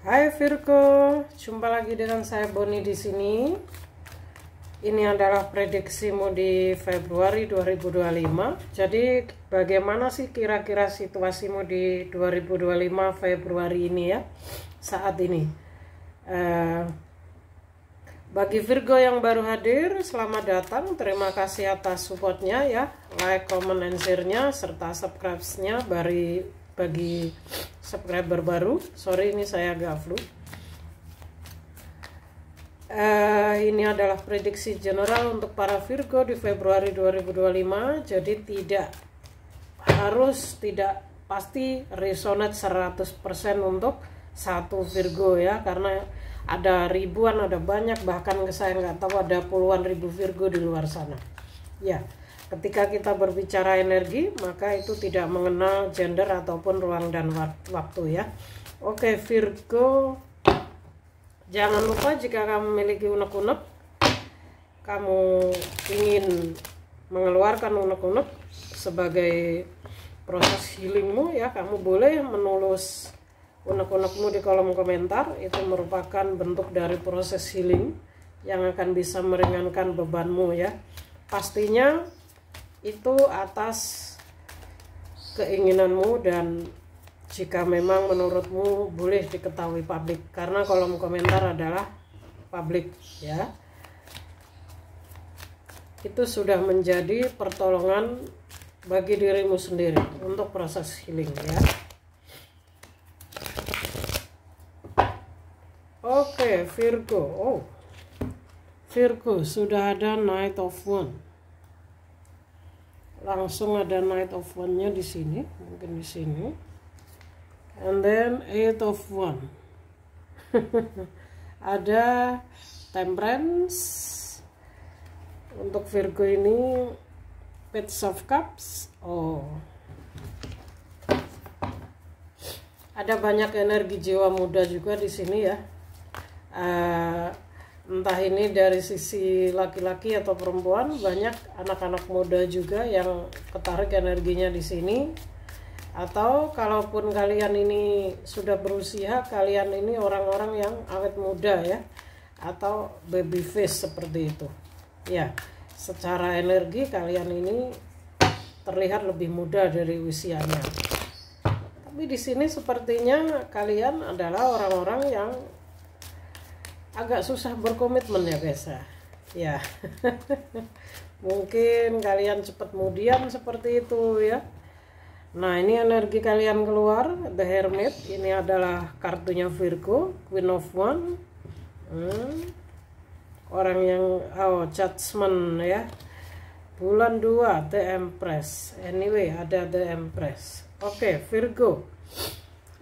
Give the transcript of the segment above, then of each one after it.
Hai Virgo, jumpa lagi dengan saya Boni di sini. Ini adalah prediksimu di Februari 2025. Jadi bagaimana sih kira-kira situasimu di 2025 Februari ini ya, saat ini. Bagi Virgo yang baru hadir, selamat datang. Terima kasih atas supportnya ya, like, comment, and share-nya serta subscribe-nya bagi subscriber baru. Sorry, ini saya agak flu. Ini adalah prediksi general untuk para Virgo di Februari 2025. Jadi tidak pasti resonate 100% untuk satu Virgo ya, karena ada ribuan, ada banyak, bahkan saya nggak tahu ada puluhan ribu Virgo di luar sana ya. Ketika kita berbicara energi, maka itu tidak mengenal gender ataupun ruang dan waktu ya. Oke Virgo, jangan lupa jika kamu memiliki unek-unek, kamu ingin mengeluarkan unek-unek sebagai proses healingmu ya, kamu boleh menulis unek-unekmu di kolom komentar. Itu merupakan bentuk dari proses healing yang akan bisa meringankan bebanmu ya. Pastinya itu atas keinginanmu, dan jika memang menurutmu boleh diketahui publik, karena kolom komentar adalah publik ya. Itu sudah menjadi pertolongan bagi dirimu sendiri untuk proses healing ya. Oke Virgo, Virgo sudah ada Knight of Wands. Langsung ada Knight of Wands-nya di sini, mungkin di sini. And then Eight of Wands. Ada Temperance. Untuk Virgo ini Page of Cups. Ada banyak energi jiwa muda juga di sini ya. Entah ini dari sisi laki-laki atau perempuan, banyak anak-anak muda juga yang ketarik energinya di sini. Atau kalaupun kalian ini sudah berusia, kalian ini orang-orang yang awet muda ya, atau baby face seperti itu ya. Secara energi kalian ini terlihat lebih muda dari usianya. Tapi di sini sepertinya kalian adalah orang-orang yang agak susah berkomitmen ya guys ya. Mungkin kalian cepat kemudian seperti itu ya. Nah, ini energi kalian keluar, The Hermit. Ini adalah kartunya Virgo, Queen of Wands. Orang yang Judgment ya. Bulan 2, The Empress. Anyway, ada The Empress. Oke, Virgo.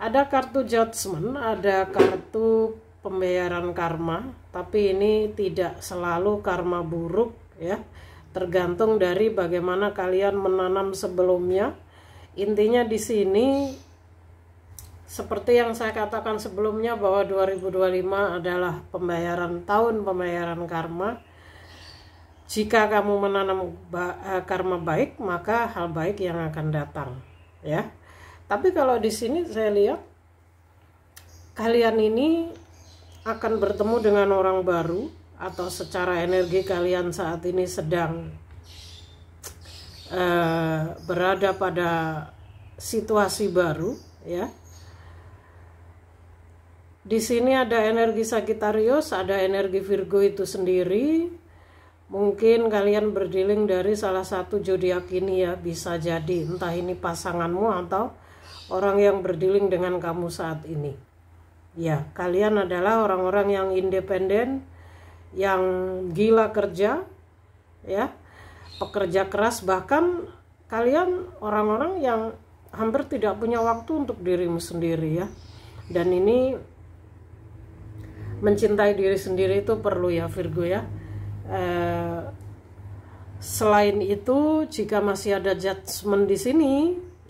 Ada kartu Judgment, ada kartu pembayaran karma, tapi ini tidak selalu karma buruk ya. Tergantung dari bagaimana kalian menanam sebelumnya. Intinya di sini seperti yang saya katakan sebelumnya, bahwa 2025 adalah tahun pembayaran karma. Jika kamu menanam karma baik, maka hal baik yang akan datang ya. Tapi kalau di sini saya lihat kalian ini akan bertemu dengan orang baru, atau secara energi kalian saat ini sedang berada pada situasi baru ya. Di sini ada energi Sagittarius, ada energi Virgo itu sendiri. Mungkin kalian berdealing dari salah satu zodiak ini ya, bisa jadi entah ini pasanganmu atau orang yang berdealing dengan kamu saat ini. Ya, kalian adalah orang-orang yang independen, yang gila kerja, ya, pekerja keras, bahkan kalian orang-orang yang hampir tidak punya waktu untuk dirimu sendiri ya. Dan ini mencintai diri sendiri itu perlu ya Virgo ya. Selain itu, jika masih ada Judgment di sini,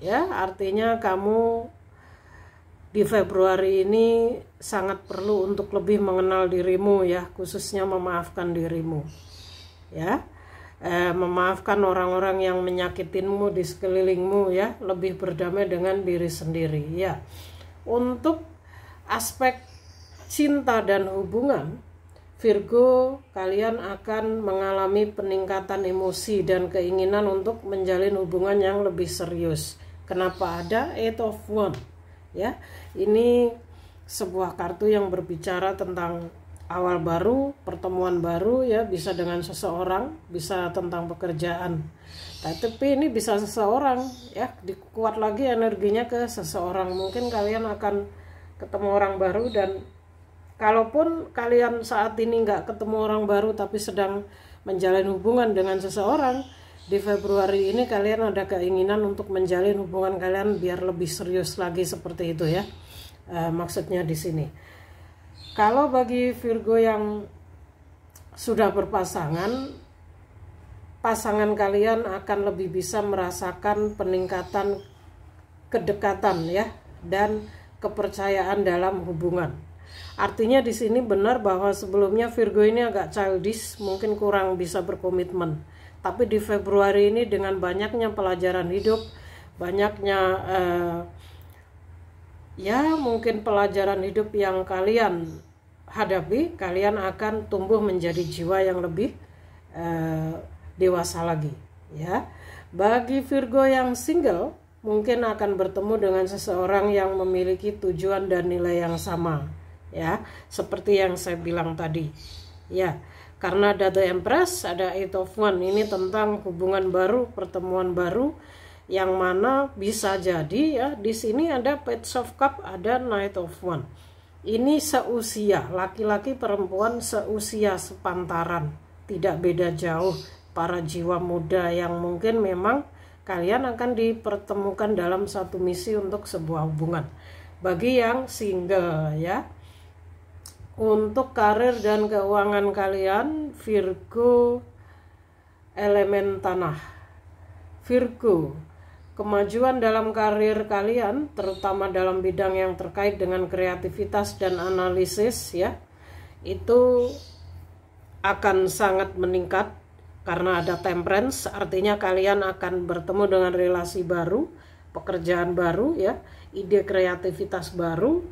ya, artinya kamu di Februari ini sangat perlu untuk lebih mengenal dirimu ya, khususnya memaafkan dirimu ya. Memaafkan orang-orang yang menyakitinmu di sekelilingmu ya, lebih berdamai dengan diri sendiri ya. Untuk aspek cinta dan hubungan, Virgo, kalian akan mengalami peningkatan emosi dan keinginan untuk menjalin hubungan yang lebih serius. Kenapa ada Eight of Wands? Ya, ini sebuah kartu yang berbicara tentang awal baru, pertemuan baru, ya, bisa dengan seseorang, bisa tentang pekerjaan. Tapi ini bisa seseorang, ya, dikuat lagi energinya ke seseorang. Mungkin kalian akan ketemu orang baru, dan kalaupun kalian saat ini nggak ketemu orang baru tapi sedang menjalin hubungan dengan seseorang, di Februari ini kalian ada keinginan untuk menjalin hubungan kalian biar lebih serius lagi, seperti itu ya. Maksudnya di sini. Kalau bagi Virgo yang sudah berpasangan, pasangan kalian akan lebih bisa merasakan peningkatan kedekatan ya, dan kepercayaan dalam hubungan. Artinya di sini benar bahwa sebelumnya Virgo ini agak childish, mungkin kurang bisa berkomitmen. Tapi di Februari ini dengan banyaknya pelajaran hidup, banyaknya ya mungkin pelajaran hidup yang kalian hadapi, kalian akan tumbuh menjadi jiwa yang lebih dewasa lagi ya. Bagi Virgo yang single, mungkin akan bertemu dengan seseorang yang memiliki tujuan dan nilai yang sama ya, seperti yang saya bilang tadi ya. Karena ada The Empress, ada Eight of Wands, ini tentang hubungan baru, pertemuan baru, yang mana bisa jadi ya, di sini ada Page of Cups, ada Knight of Wands. Ini seusia, laki-laki perempuan seusia sepantaran, tidak beda jauh, para jiwa muda yang mungkin memang kalian akan dipertemukan dalam satu misi untuk sebuah hubungan. Bagi yang single ya, untuk karir dan keuangan kalian, Virgo elemen tanah. Virgo, kemajuan dalam karir kalian, terutama dalam bidang yang terkait dengan kreativitas dan analisis ya, itu akan sangat meningkat karena ada Temperance. Artinya kalian akan bertemu dengan relasi baru, pekerjaan baru ya, ide kreativitas baru.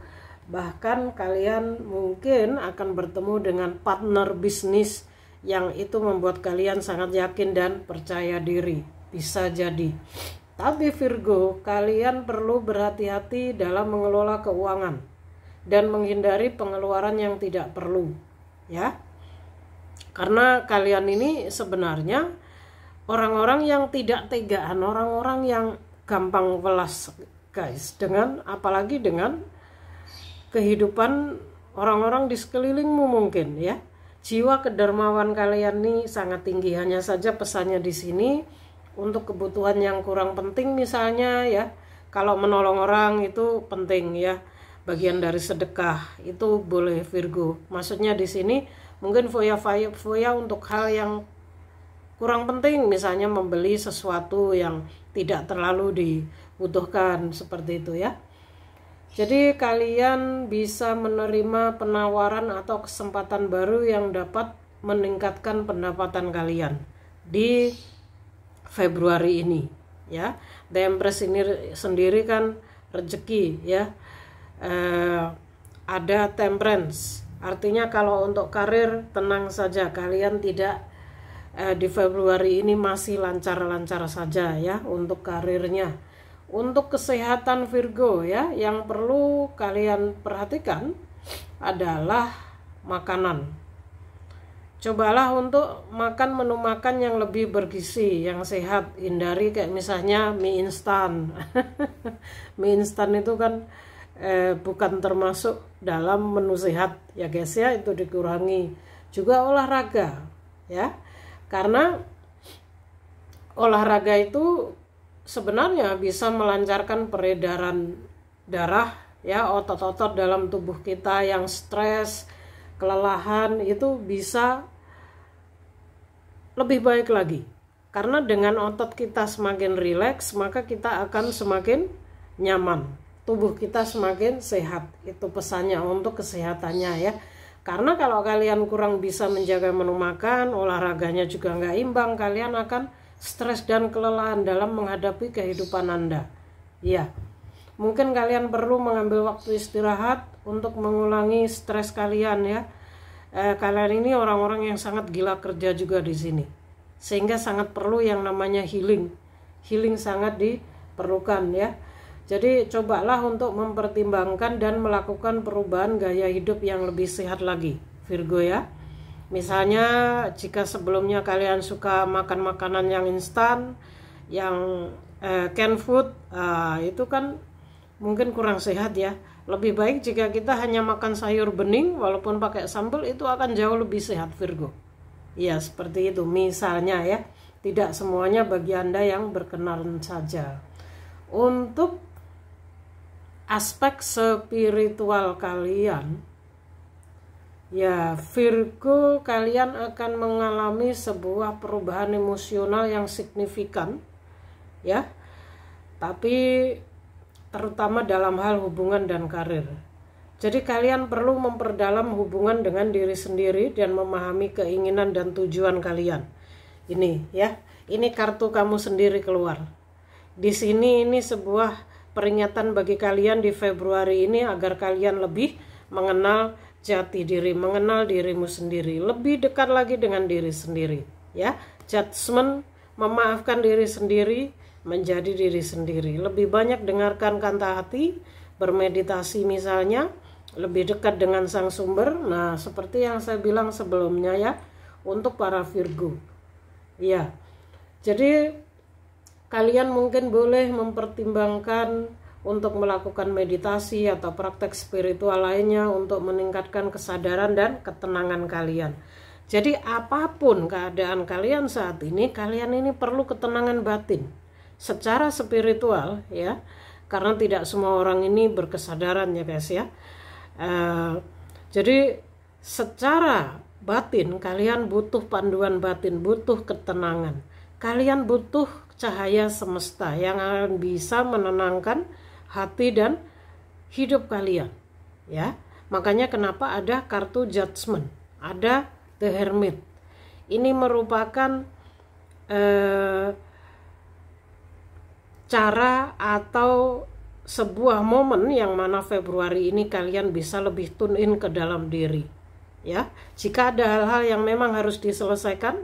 Bahkan kalian mungkin akan bertemu dengan partner bisnis yang itu membuat kalian sangat yakin dan percaya diri. Bisa jadi. Tapi Virgo, kalian perlu berhati-hati dalam mengelola keuangan dan menghindari pengeluaran yang tidak perlu ya. Karena kalian ini sebenarnya orang-orang yang tidak tegaan, orang-orang yang gampang welas guys, dengan apalagi dengan kehidupan orang-orang di sekelilingmu mungkin ya. Jiwa kedermawan kalian nih sangat tinggi. Hanya saja pesannya di sini untuk kebutuhan yang kurang penting misalnya ya. Kalau menolong orang itu penting ya, bagian dari sedekah itu boleh Virgo. Maksudnya di sini mungkin foya-foya untuk hal yang kurang penting, misalnya membeli sesuatu yang tidak terlalu dibutuhkan, seperti itu ya. Jadi kalian bisa menerima penawaran atau kesempatan baru yang dapat meningkatkan pendapatan kalian di Februari ini ya. The Empress ini sendiri kan rezeki ya. Ada Temperance, artinya kalau untuk karir tenang saja, kalian tidak di Februari ini masih lancar-lancar saja ya untuk karirnya. Untuk kesehatan Virgo ya, yang perlu kalian perhatikan adalah makanan. Cobalah untuk makan menu makan yang lebih bergizi, yang sehat. Hindari kayak misalnya mie instan. Mie instan itu kan bukan termasuk dalam menu sehat ya guys ya, itu dikurangi. Juga olahraga ya, karena olahraga itu sebenarnya bisa melancarkan peredaran darah ya, otot-otot dalam tubuh kita yang stres, kelelahan itu bisa lebih baik lagi. Karena dengan otot kita semakin rileks, maka kita akan semakin nyaman. Tubuh kita semakin sehat. Itu pesannya untuk kesehatannya ya. Karena kalau kalian kurang bisa menjaga menu makan, olahraganya juga nggak imbang, kalian akan stres dan kelelahan dalam menghadapi kehidupan Anda. Ya. Mungkin kalian perlu mengambil waktu istirahat untuk mengulangi stres kalian ya. Kalian ini orang-orang yang sangat gila kerja juga di sini, sehingga sangat perlu yang namanya healing. Healing sangat diperlukan ya. Jadi cobalah untuk mempertimbangkan dan melakukan perubahan gaya hidup yang lebih sehat lagi, Virgo ya. Misalnya jika sebelumnya kalian suka makan makanan yang instan, yang canned food, itu kan mungkin kurang sehat ya. Lebih baik jika kita hanya makan sayur bening walaupun pakai sambal, itu akan jauh lebih sehat, Virgo. Ya seperti itu misalnya ya. Tidak semuanya bagi Anda yang berkenan saja. Untuk aspek spiritual kalian, ya Virgo, kalian akan mengalami sebuah perubahan emosional yang signifikan ya. Tapi terutama dalam hal hubungan dan karir. Jadi kalian perlu memperdalam hubungan dengan diri sendiri dan memahami keinginan dan tujuan kalian. Ini ya, ini kartu kamu sendiri keluar. Di sini ini sebuah peringatan bagi kalian di Februari ini agar kalian lebih mengenal jati diri, mengenal dirimu sendiri, lebih dekat lagi dengan diri sendiri ya. Judgment, memaafkan diri sendiri, menjadi diri sendiri, lebih banyak dengarkan kata hati, bermeditasi misalnya, lebih dekat dengan sang sumber. Nah seperti yang saya bilang sebelumnya ya, untuk para Virgo ya. Jadi kalian mungkin boleh mempertimbangkan untuk melakukan meditasi atau praktek spiritual lainnya untuk meningkatkan kesadaran dan ketenangan kalian. Jadi apapun keadaan kalian saat ini, kalian ini perlu ketenangan batin secara spiritual ya, karena tidak semua orang ini berkesadaran ya guys ya. Jadi secara batin kalian butuh panduan batin, butuh ketenangan. Kalian butuh cahaya semesta yang akan bisa menenangkan hati dan hidup kalian ya. Makanya kenapa ada kartu Judgment, ada The Hermit. Ini merupakan cara atau sebuah momen yang mana Februari ini kalian bisa lebih tune in ke dalam diri ya. Jika ada hal-hal yang memang harus diselesaikan,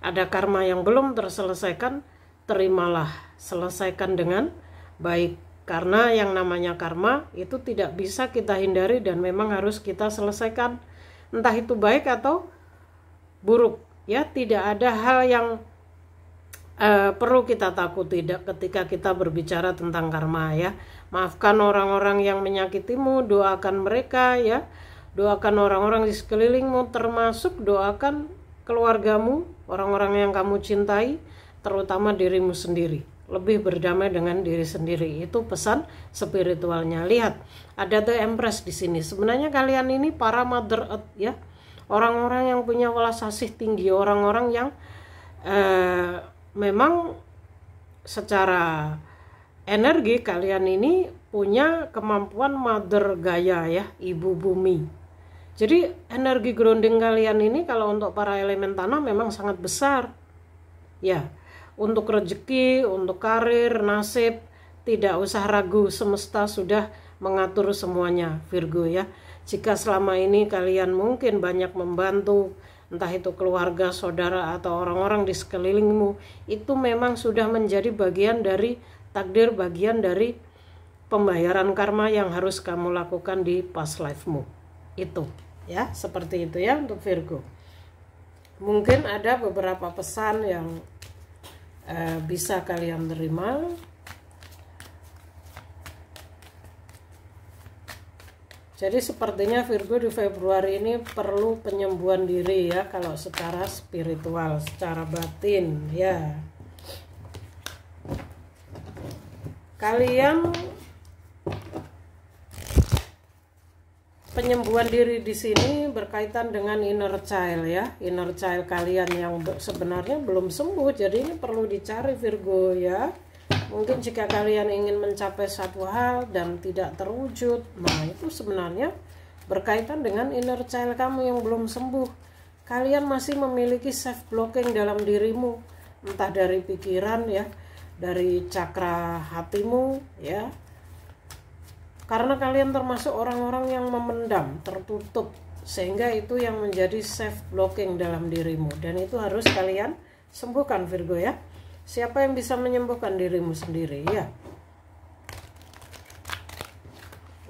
ada karma yang belum terselesaikan, terimalah, selesaikan dengan baik. Karena yang namanya karma itu tidak bisa kita hindari dan memang harus kita selesaikan, entah itu baik atau buruk ya. Tidak ada hal yang perlu kita takuti ketika kita berbicara tentang karma ya. Maafkan orang-orang yang menyakitimu, doakan mereka ya. Doakan orang-orang di sekelilingmu, termasuk doakan keluargamu, orang-orang yang kamu cintai, terutama dirimu sendiri. Lebih berdamai dengan diri sendiri, itu pesan spiritualnya. Lihat, ada The Empress di sini. Sebenarnya kalian ini para Mother Earth ya, orang-orang yang punya welas asih tinggi, orang-orang yang memang secara energi kalian ini punya kemampuan Mother Gaia ya, Ibu Bumi. Jadi energi grounding kalian ini kalau untuk para elemen tanah memang sangat besar ya. Untuk rezeki, untuk karir, nasib, tidak usah ragu, semesta sudah mengatur semuanya Virgo ya. Jika selama ini kalian mungkin banyak membantu, entah itu keluarga, saudara, atau orang-orang di sekelilingmu, itu memang sudah menjadi bagian dari takdir, bagian dari pembayaran karma yang harus kamu lakukan di past life-mu. Itu ya, seperti itu ya untuk Virgo. Mungkin ada beberapa pesan yang bisa kalian terima. Jadi sepertinya Virgo di Februari ini perlu penyembuhan diri ya, kalau secara spiritual, secara batin ya. Kalian penyembuhan diri di sini berkaitan dengan inner child ya, inner child kalian yang sebenarnya belum sembuh. Jadi ini perlu dicari Virgo ya. Mungkin jika kalian ingin mencapai satu hal dan tidak terwujud, nah itu sebenarnya berkaitan dengan inner child kamu yang belum sembuh. Kalian masih memiliki self blocking dalam dirimu, entah dari pikiran ya, dari cakra hatimu ya, Karena kalian termasuk orang-orang yang memendam, tertutup, sehingga itu yang menjadi self blocking dalam dirimu, dan itu harus kalian sembuhkan Virgo ya. Siapa yang bisa menyembuhkan dirimu sendiri ya?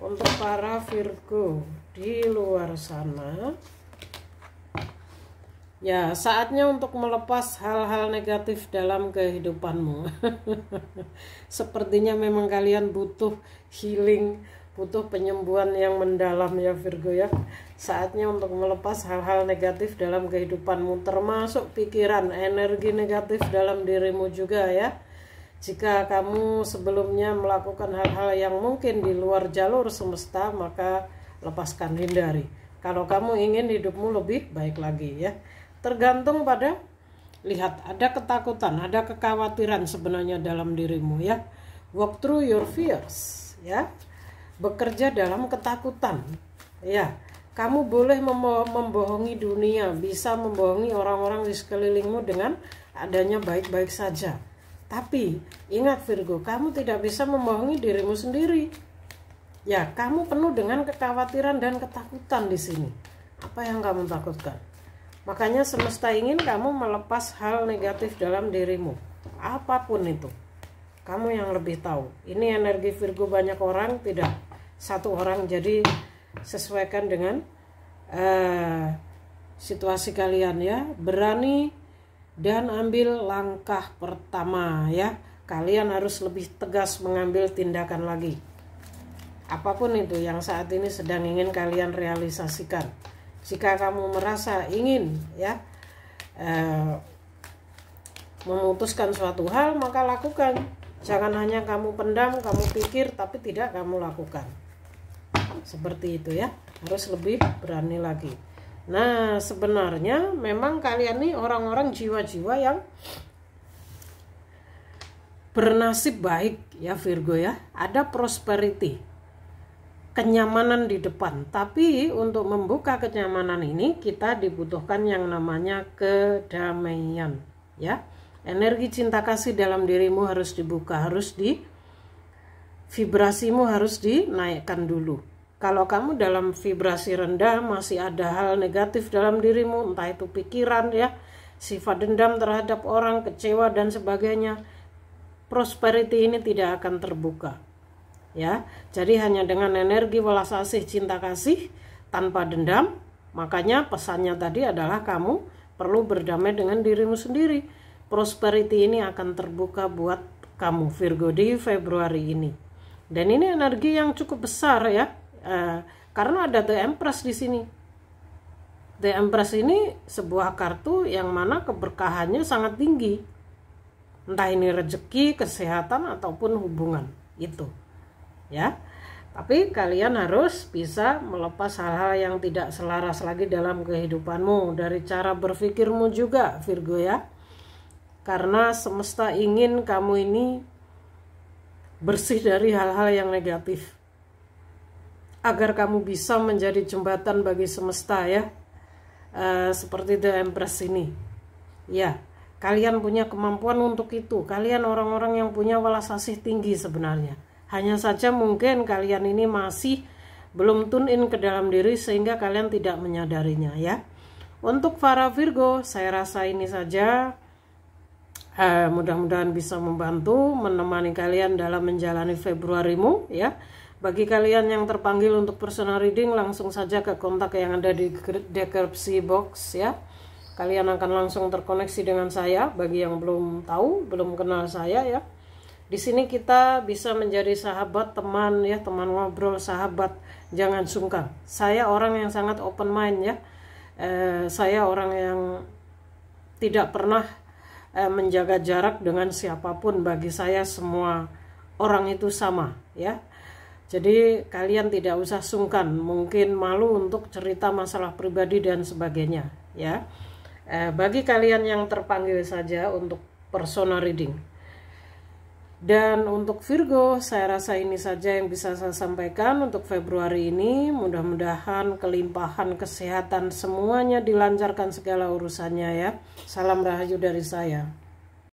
Untuk para Virgo di luar sana, ya saatnya untuk melepas hal-hal negatif dalam kehidupanmu. Sepertinya memang kalian butuh healing, butuh penyembuhan yang mendalam ya Virgo ya. Saatnya untuk melepas hal-hal negatif dalam kehidupanmu, termasuk pikiran, energi negatif dalam dirimu juga ya. Jika kamu sebelumnya melakukan hal-hal yang mungkin di luar jalur semesta, maka lepaskan, hindari. Kalau kamu ingin hidupmu lebih baik lagi ya. Tergantung pada, lihat, ada ketakutan, ada kekhawatiran sebenarnya dalam dirimu ya. Walk through your fears ya. Bekerja dalam ketakutan ya. Kamu boleh membohongi dunia, bisa membohongi orang-orang di sekelilingmu dengan adanya baik-baik saja. Tapi ingat Virgo, kamu tidak bisa membohongi dirimu sendiri. Ya, kamu penuh dengan kekhawatiran dan ketakutan di sini. Apa yang kamu takutkan? Makanya semesta ingin kamu melepas hal negatif dalam dirimu. Apapun itu. Kamu yang lebih tahu. Ini energi Virgo banyak orang, tidak satu orang. Jadi sesuaikan dengan situasi kalian ya. Berani dan ambil langkah pertama ya. Kalian harus lebih tegas mengambil tindakan lagi. Apapun itu yang saat ini sedang ingin kalian realisasikan. Jika kamu merasa ingin ya memutuskan suatu hal, maka lakukan. Jangan hanya kamu pendam, kamu pikir tapi tidak kamu lakukan. Seperti itu ya. Harus lebih berani lagi. Nah, sebenarnya memang kalian nih orang-orang jiwa-jiwa yang bernasib baik ya Virgo ya. Ada prosperity, kenyamanan di depan. Tapi untuk membuka kenyamanan ini kita dibutuhkan yang namanya kedamaian ya. Energi cinta kasih dalam dirimu harus dibuka, vibrasimu harus dinaikkan dulu. Kalau kamu dalam vibrasi rendah, masih ada hal negatif dalam dirimu, entah itu pikiran ya, sifat dendam terhadap orang, kecewa dan sebagainya, prosperity ini tidak akan terbuka. Ya, jadi hanya dengan energi welas asih, cinta kasih tanpa dendam. Makanya pesannya tadi adalah kamu perlu berdamai dengan dirimu sendiri. Prosperity ini akan terbuka buat kamu Virgo di Februari ini. Dan ini energi yang cukup besar ya. Karena ada The Empress di sini. The Empress ini sebuah kartu yang mana keberkahannya sangat tinggi. Entah ini rezeki, kesehatan ataupun hubungan itu. Ya. Tapi kalian harus bisa melepas hal-hal yang tidak selaras lagi dalam kehidupanmu, dari cara berpikirmu juga Virgo ya. Karena semesta ingin kamu ini bersih dari hal-hal yang negatif, agar kamu bisa menjadi jembatan bagi semesta ya. Seperti The Empress ini ya. Kalian punya kemampuan untuk itu. Kalian orang-orang yang punya welas asih tinggi sebenarnya. Hanya saja mungkin kalian ini masih belum tune in ke dalam diri sehingga kalian tidak menyadarinya ya. Untuk para Virgo, saya rasa ini saja. Mudah-mudahan bisa membantu menemani kalian dalam menjalani Februarimu ya. Bagi kalian yang terpanggil untuk personal reading, langsung saja ke kontak yang ada di deskripsi box ya. Kalian akan langsung terkoneksi dengan saya. Bagi yang belum tahu, belum kenal saya ya, di sini kita bisa menjadi sahabat, teman ya, teman ngobrol, sahabat. Jangan sungkan. Saya orang yang sangat open mind ya. Saya orang yang tidak pernah menjaga jarak dengan siapapun. Bagi saya semua orang itu sama ya. Jadi kalian tidak usah sungkan, mungkin malu untuk cerita masalah pribadi dan sebagainya ya. Bagi kalian yang terpanggil saja untuk personal reading. Dan untuk Virgo, saya rasa ini saja yang bisa saya sampaikan untuk Februari ini. Mudah-mudahan kelimpahan kesehatan semuanya dilancarkan segala urusannya ya. Salam rahayu dari saya.